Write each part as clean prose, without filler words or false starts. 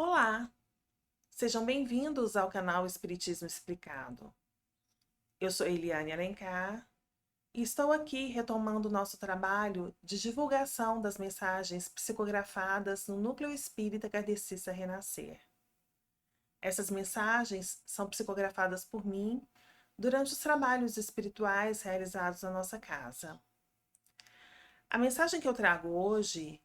Olá, sejam bem-vindos ao canal Espiritismo Explicado. Eu sou Eliane Alencar e estou aqui retomando nosso trabalho de divulgação das mensagens psicografadas no Núcleo Espírita Kardecista Renascer. Essas mensagens são psicografadas por mim durante os trabalhos espirituais realizados na nossa casa. A mensagem que eu trago hoje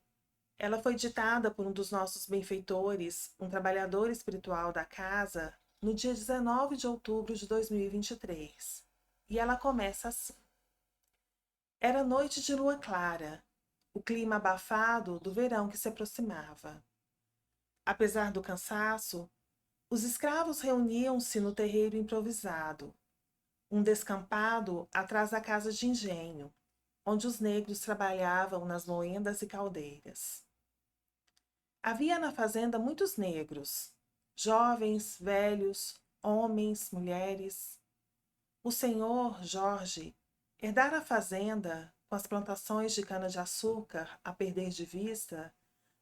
ela foi ditada por um dos nossos benfeitores, um trabalhador espiritual da casa, no dia 19 de outubro de 2023. E ela começa assim: Era noite de lua clara, o clima abafado do verão que se aproximava. Apesar do cansaço, os escravos reuniam-se no terreiro improvisado, um descampado atrás da casa de engenho, onde os negros trabalhavam nas moendas e caldeiras. Havia na fazenda muitos negros, jovens, velhos, homens, mulheres. O senhor Jorge herdara a fazenda com as plantações de cana-de-açúcar a perder de vista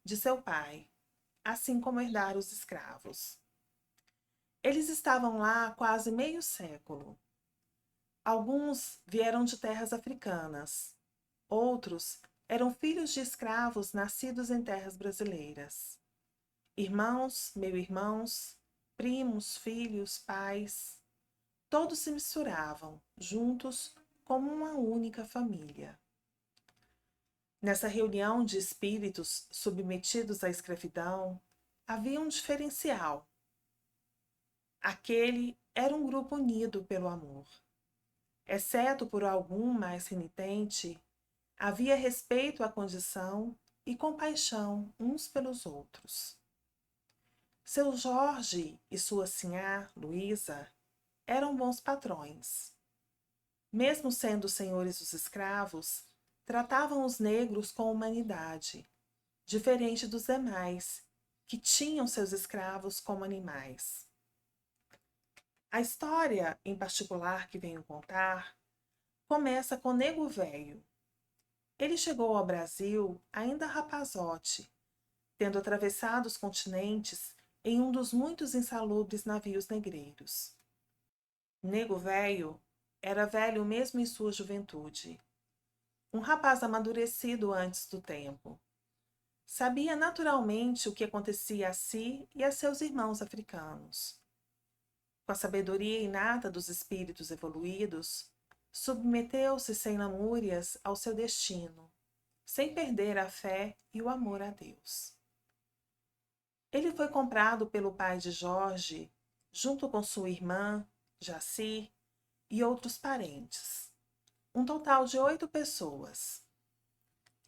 de seu pai, assim como herdara os escravos. Eles estavam lá há quase meio século. Alguns vieram de terras africanas, outros eram filhos de escravos nascidos em terras brasileiras. Irmãos, meio-irmãos, primos, filhos, pais, todos se misturavam, juntos, como uma única família. Nessa reunião de espíritos submetidos à escravidão, havia um diferencial. Aquele era um grupo unido pelo amor. Exceto por algum mais renitente, havia respeito à condição e compaixão uns pelos outros. Seu Jorge e sua sinhá, Luísa, eram bons patrões. Mesmo sendo senhores dos escravos, tratavam os negros com humanidade, diferente dos demais, que tinham seus escravos como animais. A história, em particular, que venho contar, começa com Nego Velho. Ele chegou ao Brasil ainda rapazote, tendo atravessado os continentes em um dos muitos insalubres navios negreiros. Nego Velho era velho mesmo em sua juventude, um rapaz amadurecido antes do tempo. Sabia naturalmente o que acontecia a si e a seus irmãos africanos. Com a sabedoria inata dos espíritos evoluídos, submeteu-se sem lamúrias ao seu destino, sem perder a fé e o amor a Deus. Ele foi comprado pelo pai de Jorge, junto com sua irmã, Jaci, e outros parentes. Um total de 8 pessoas.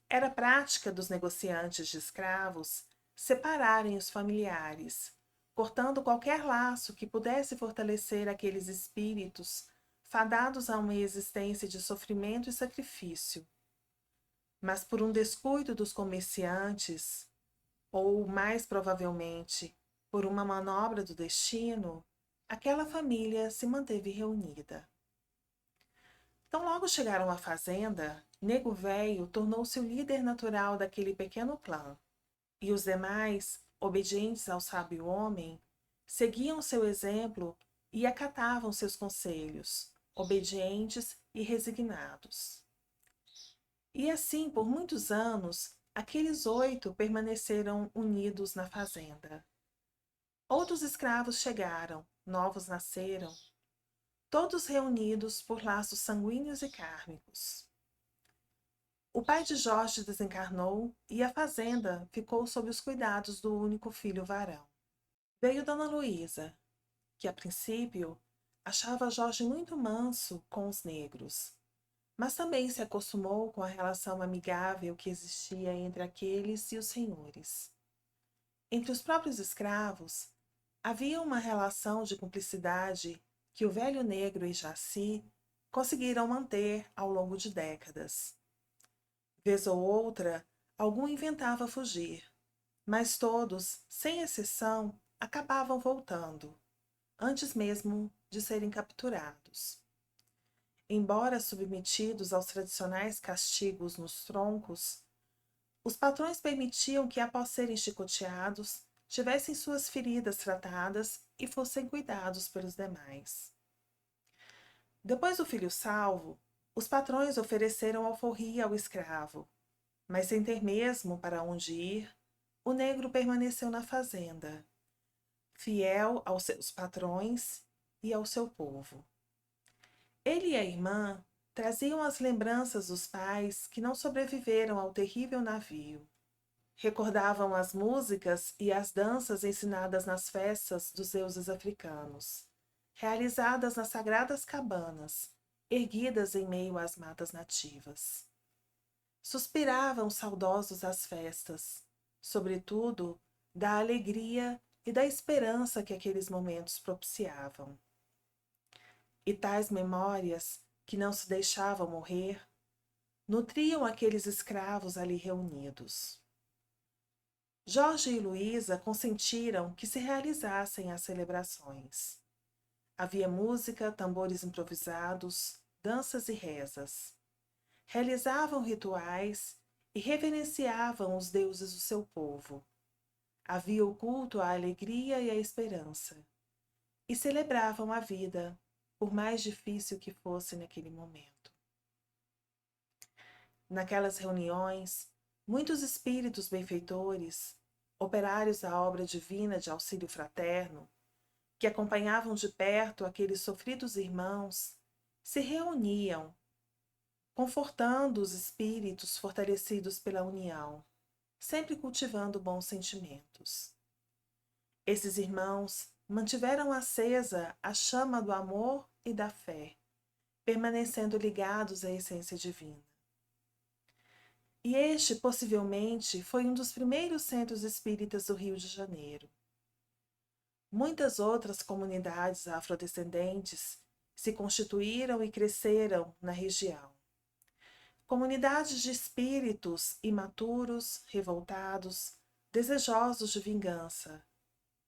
Era prática dos negociantes de escravos separarem os familiares, cortando qualquer laço que pudesse fortalecer aqueles espíritos fadados a uma existência de sofrimento e sacrifício. Mas por um descuido dos comerciantes, ou mais provavelmente por uma manobra do destino, aquela família se manteve reunida. Tão logo chegaram à fazenda, Nego Velho tornou-se o líder natural daquele pequeno clã, e os demais, obedientes ao sábio homem, seguiam seu exemplo e acatavam seus conselhos, obedientes e resignados. E assim, por muitos anos, aqueles 8 permaneceram unidos na fazenda. Outros escravos chegaram, novos nasceram, todos reunidos por laços sanguíneos e kármicos. O pai de Jorge desencarnou e a fazenda ficou sob os cuidados do único filho varão. Veio Dona Luísa, que a princípio achava Jorge muito manso com os negros, mas também se acostumou com a relação amigável que existia entre aqueles e os senhores. Entre os próprios escravos, havia uma relação de cumplicidade que o velho negro e Jaci conseguiram manter ao longo de décadas. Vez ou outra, algum inventava fugir, mas todos, sem exceção, acabavam voltando, antes mesmo de serem capturados. Embora submetidos aos tradicionais castigos nos troncos, os patrões permitiam que, após serem chicoteados, tivessem suas feridas tratadas e fossem cuidados pelos demais. Depois do filho salvo, os patrões ofereceram alforria ao escravo, mas sem ter mesmo para onde ir, o negro permaneceu na fazenda, fiel aos seus patrões e ao seu povo. Ele e a irmã traziam as lembranças dos pais que não sobreviveram ao terrível navio. Recordavam as músicas e as danças ensinadas nas festas dos deuses africanos, realizadas nas sagradas cabanas, erguidas em meio às matas nativas. Suspiravam saudosos às festas, sobretudo da alegria e da esperança que aqueles momentos propiciavam. E tais memórias, que não se deixavam morrer, nutriam aqueles escravos ali reunidos. Jorge e Luísa consentiram que se realizassem as celebrações. Havia música, tambores improvisados, danças e rezas. Realizavam rituais e reverenciavam os deuses do seu povo. Havia o culto à alegria e à esperança. E celebravam a vida, por mais difícil que fosse naquele momento. Naquelas reuniões, muitos espíritos benfeitores, operários da obra divina de auxílio fraterno, que acompanhavam de perto aqueles sofridos irmãos, se reuniam, confortando os espíritos fortalecidos pela união, sempre cultivando bons sentimentos. Esses irmãos mantiveram acesa a chama do amor e da fé, permanecendo ligados à essência divina. E este, possivelmente, foi um dos primeiros centros espíritas do Rio de Janeiro. Muitas outras comunidades afrodescendentes se constituíram e cresceram na região. Comunidades de espíritos imaturos, revoltados, desejosos de vingança,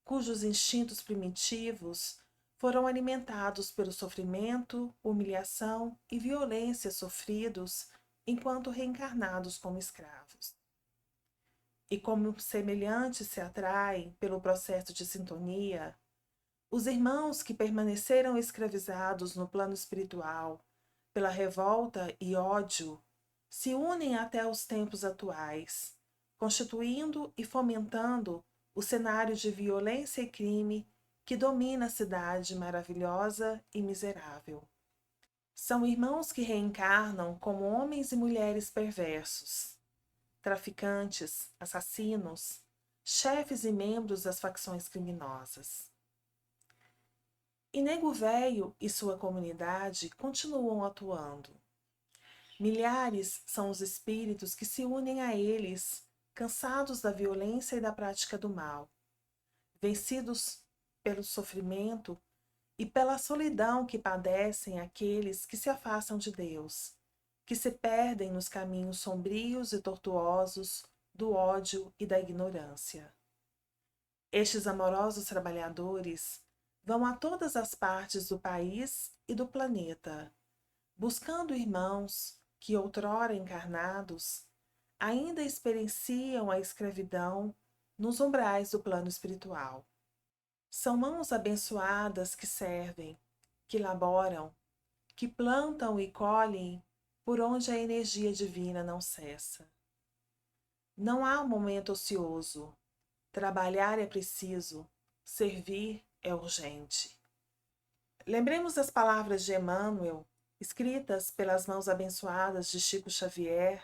cujos instintos primitivos foram alimentados pelo sofrimento, humilhação e violência sofridos enquanto reencarnados como escravos. E como semelhantes se atraem pelo processo de sintonia, os irmãos que permaneceram escravizados no plano espiritual pela revolta e ódio se unem até os tempos atuais, constituindo e fomentando o cenário de violência e crime que domina a cidade maravilhosa e miserável. São irmãos que reencarnam como homens e mulheres perversos, traficantes, assassinos, chefes e membros das facções criminosas. E Nego Velho e sua comunidade continuam atuando. Milhares são os espíritos que se unem a eles, cansados da violência e da prática do mal, vencidos pelo sofrimento e pela solidão que padecem aqueles que se afastam de Deus, que se perdem nos caminhos sombrios e tortuosos do ódio e da ignorância. Estes amorosos trabalhadores vão a todas as partes do país e do planeta, buscando irmãos que, outrora encarnados, ainda experienciam a escravidão nos umbrais do plano espiritual. São mãos abençoadas que servem, que laboram, que plantam e colhem por onde a energia divina não cessa. Não há um momento ocioso. Trabalhar é preciso, servir é urgente. Lembremos das palavras de Emmanuel, escritas pelas mãos abençoadas de Chico Xavier,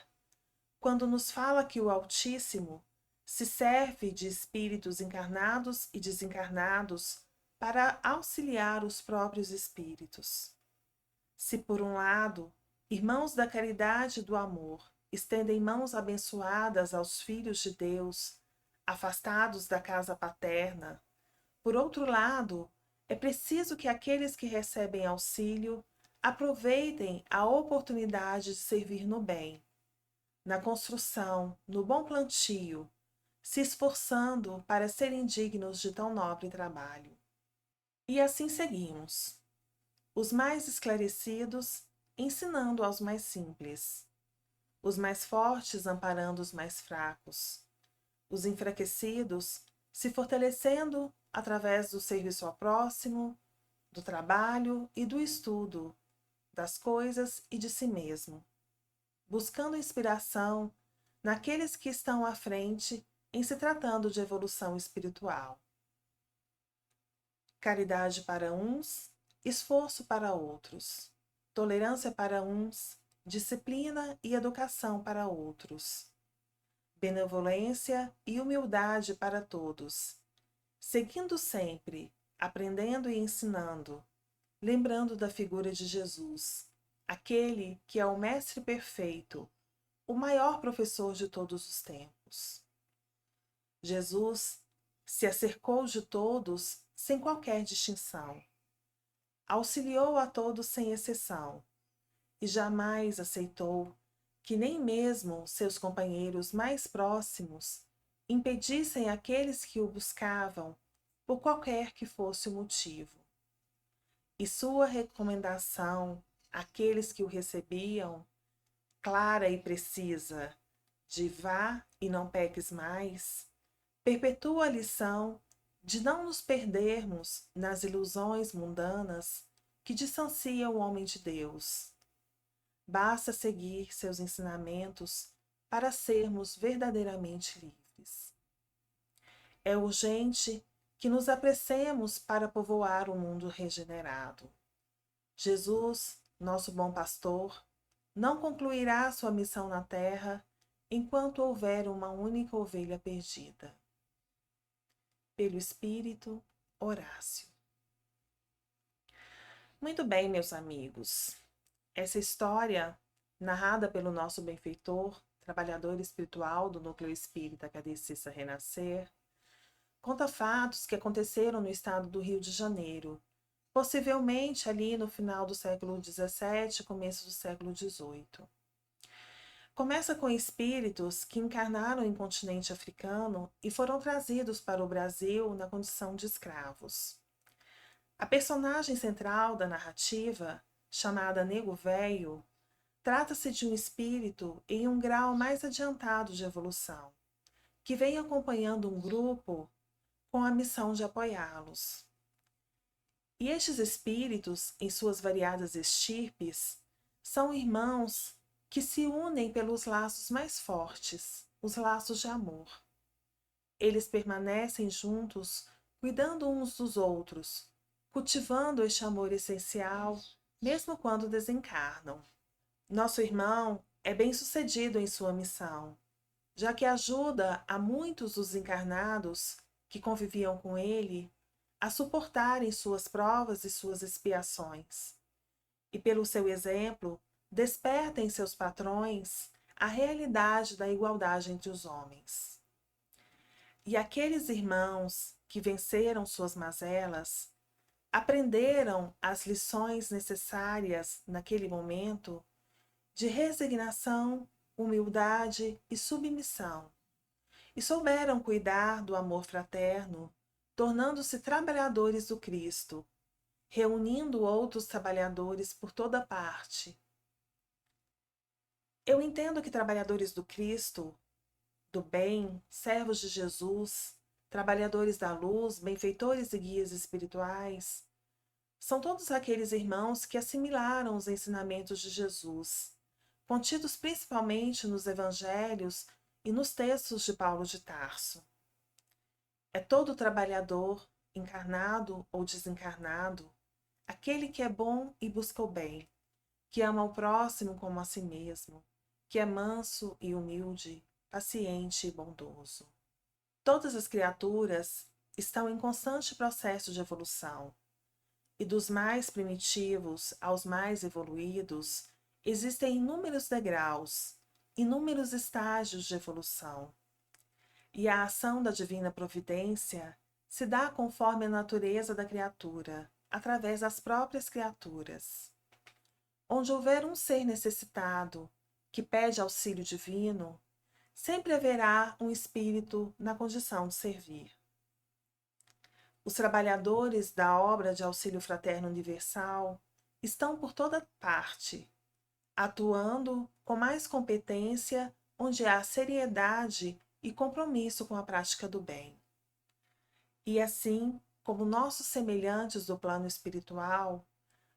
quando nos fala que o Altíssimo se serve de espíritos encarnados e desencarnados para auxiliar os próprios espíritos. Se, por um lado, irmãos da caridade e do amor estendem mãos abençoadas aos filhos de Deus, afastados da casa paterna, por outro lado, é preciso que aqueles que recebem auxílio aproveitem a oportunidade de servir no bem, na construção, no bom plantio, se esforçando para serem dignos de tão nobre trabalho. E assim seguimos. Os mais esclarecidos ensinando aos mais simples, os mais fortes amparando os mais fracos, os enfraquecidos se fortalecendo através do serviço ao próximo, do trabalho e do estudo das coisas e de si mesmo, buscando inspiração naqueles que estão à frente em se tratando de evolução espiritual. Caridade para uns, esforço para outros. Tolerância para uns, disciplina e educação para outros. Benevolência e humildade para todos. Seguindo sempre, aprendendo e ensinando, lembrando da figura de Jesus, aquele que é o Mestre perfeito, o maior professor de todos os tempos. Jesus se acercou de todos sem qualquer distinção. Auxiliou a todos sem exceção e jamais aceitou que nem mesmo seus companheiros mais próximos impedissem aqueles que o buscavam, por qualquer que fosse o motivo. E sua recomendação àqueles que o recebiam, clara e precisa, de vá e não peques mais, perpetua a lição de não nos perdermos nas ilusões mundanas que distanciam o homem de Deus. Basta seguir seus ensinamentos para sermos verdadeiramente livres. É urgente que nos apressemos para povoar o mundo regenerado. Jesus, nosso bom pastor, não concluirá sua missão na terra enquanto houver uma única ovelha perdida. Pelo Espírito, Horácio. Muito bem, meus amigos. Essa história, narrada pelo nosso benfeitor, trabalhador espiritual do Núcleo Espírita Kardecista Renascer, conta fatos que aconteceram no estado do Rio de Janeiro, possivelmente ali no final do século XVII, começo do século XVIII. Começa com espíritos que encarnaram em continente africano e foram trazidos para o Brasil na condição de escravos. A personagem central da narrativa, chamada Nego Velho, trata-se de um espírito em um grau mais adiantado de evolução, que vem acompanhando um grupo com a missão de apoiá-los. E estes espíritos, em suas variadas estirpes, são irmãos que se unem pelos laços mais fortes, os laços de amor. Eles permanecem juntos, cuidando uns dos outros, cultivando este amor essencial, mesmo quando desencarnam. Nosso irmão é bem-sucedido em sua missão, já que ajuda a muitos dos encarnados que conviviam com ele a suportarem suas provas e suas expiações. E pelo seu exemplo, desperta em seus patrões a realidade da igualdade entre os homens. E aqueles irmãos que venceram suas mazelas aprenderam as lições necessárias naquele momento de resignação, humildade e submissão, e souberam cuidar do amor fraterno, tornando-se trabalhadores do Cristo, reunindo outros trabalhadores por toda parte. Eu entendo que trabalhadores do Cristo, do bem, servos de Jesus, trabalhadores da luz, benfeitores e guias espirituais, são todos aqueles irmãos que assimilaram os ensinamentos de Jesus, contidos principalmente nos evangelhos e nos textos de Paulo de Tarso. É todo trabalhador, encarnado ou desencarnado, aquele que é bom e busca o bem, que ama o próximo como a si mesmo, que é manso e humilde, paciente e bondoso. Todas as criaturas estão em constante processo de evolução, e dos mais primitivos aos mais evoluídos, existem inúmeros degraus, inúmeros estágios de evolução. E a ação da divina providência se dá conforme a natureza da criatura, através das próprias criaturas. Onde houver um ser necessitado, que pede auxílio divino, sempre haverá um espírito na condição de servir. Os trabalhadores da obra de auxílio fraterno universal estão por toda parte, atuando com mais competência onde há seriedade e compromisso com a prática do bem. E assim como nossos semelhantes do plano espiritual,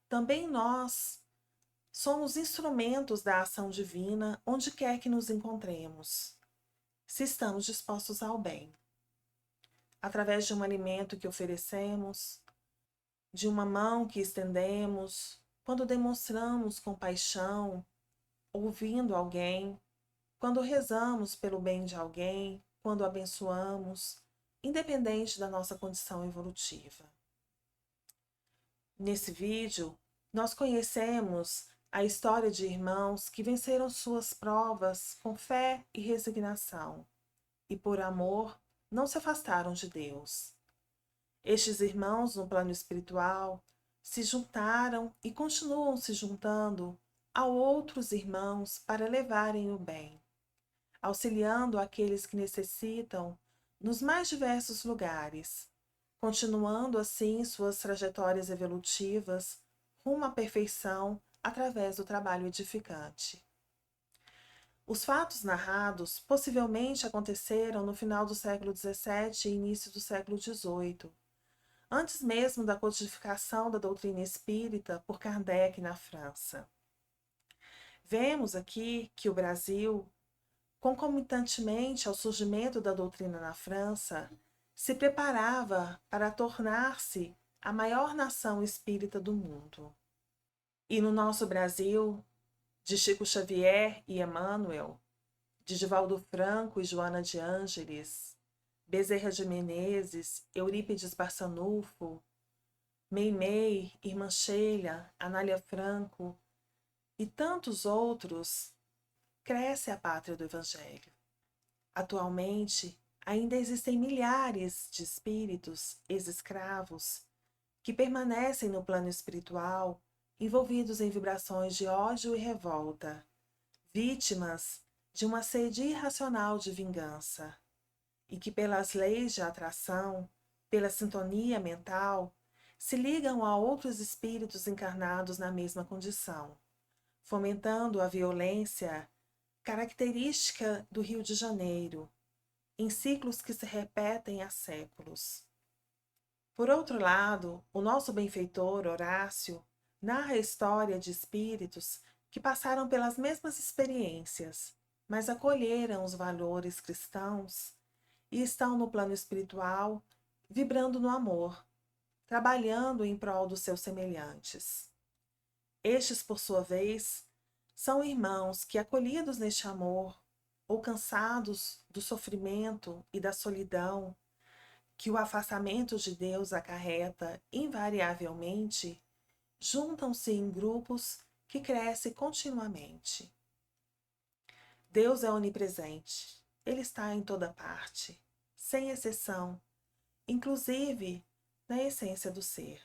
também nós somos instrumentos da ação divina onde quer que nos encontremos, se estamos dispostos ao bem. Através de um alimento que oferecemos, de uma mão que estendemos, quando demonstramos compaixão, ouvindo alguém, quando rezamos pelo bem de alguém, quando abençoamos, independente da nossa condição evolutiva. Nesse vídeo, nós conhecemos a história de irmãos que venceram suas provas com fé e resignação, e por amor não se afastaram de Deus. Estes irmãos no plano espiritual se juntaram e continuam se juntando a outros irmãos para levarem o bem, auxiliando aqueles que necessitam nos mais diversos lugares, continuando assim suas trajetórias evolutivas rumo à perfeição através do trabalho edificante. Os fatos narrados possivelmente aconteceram no final do século XVII e início do século XVIII, antes mesmo da codificação da doutrina espírita por Kardec na França. Vemos aqui que o Brasil, concomitantemente ao surgimento da doutrina na França, se preparava para tornar-se a maior nação espírita do mundo. E no nosso Brasil, de Chico Xavier e Emmanuel, de Divaldo Franco e Joana de Ângeles, Bezerra de Menezes, Eurípides Barçanufo, Meimei, Irmã Sheila, Anália Franco e tantos outros, cresce a pátria do Evangelho. Atualmente, ainda existem milhares de espíritos, ex-escravos, que permanecem no plano espiritual, envolvidos em vibrações de ódio e revolta, vítimas de uma sede irracional de vingança, e que pelas leis de atração, pela sintonia mental, se ligam a outros espíritos encarnados na mesma condição, fomentando a violência característica do Rio de Janeiro, em ciclos que se repetem há séculos. Por outro lado, o nosso benfeitor Horácio narra a história de espíritos que passaram pelas mesmas experiências, mas acolheram os valores cristãos e estão no plano espiritual, vibrando no amor, trabalhando em prol dos seus semelhantes. Estes, por sua vez, são irmãos que, acolhidos neste amor, ou cansados do sofrimento e da solidão que o afastamento de Deus acarreta invariavelmente, juntam-se em grupos que crescem continuamente. Deus é onipresente. Ele está em toda parte, sem exceção, inclusive na essência do ser,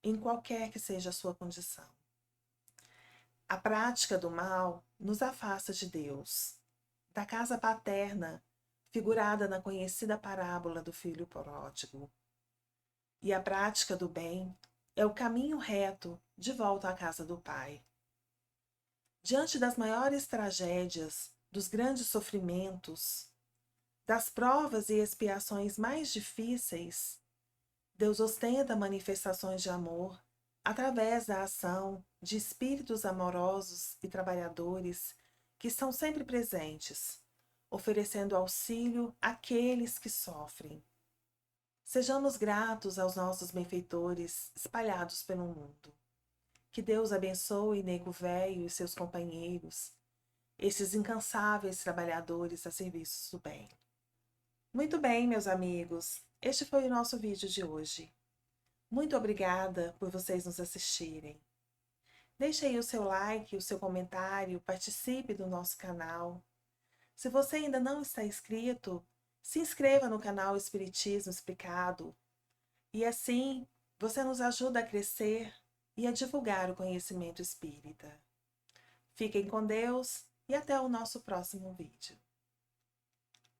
em qualquer que seja a sua condição. A prática do mal nos afasta de Deus, da casa paterna, figurada na conhecida parábola do filho pródigo. E a prática do bem é o caminho reto de volta à casa do Pai. Diante das maiores tragédias, dos grandes sofrimentos, das provas e expiações mais difíceis, Deus ostenta manifestações de amor através da ação de espíritos amorosos e trabalhadores que estão sempre presentes, oferecendo auxílio àqueles que sofrem. Sejamos gratos aos nossos benfeitores espalhados pelo mundo. Que Deus abençoe Nego Velho e seus companheiros, esses incansáveis trabalhadores a serviço do bem. Muito bem, meus amigos, este foi o nosso vídeo de hoje. Muito obrigada por vocês nos assistirem. Deixe aí o seu like, o seu comentário, participe do nosso canal. Se você ainda não está inscrito, se inscreva no canal Espiritismo Explicado e assim você nos ajuda a crescer e a divulgar o conhecimento espírita. Fiquem com Deus e até o nosso próximo vídeo.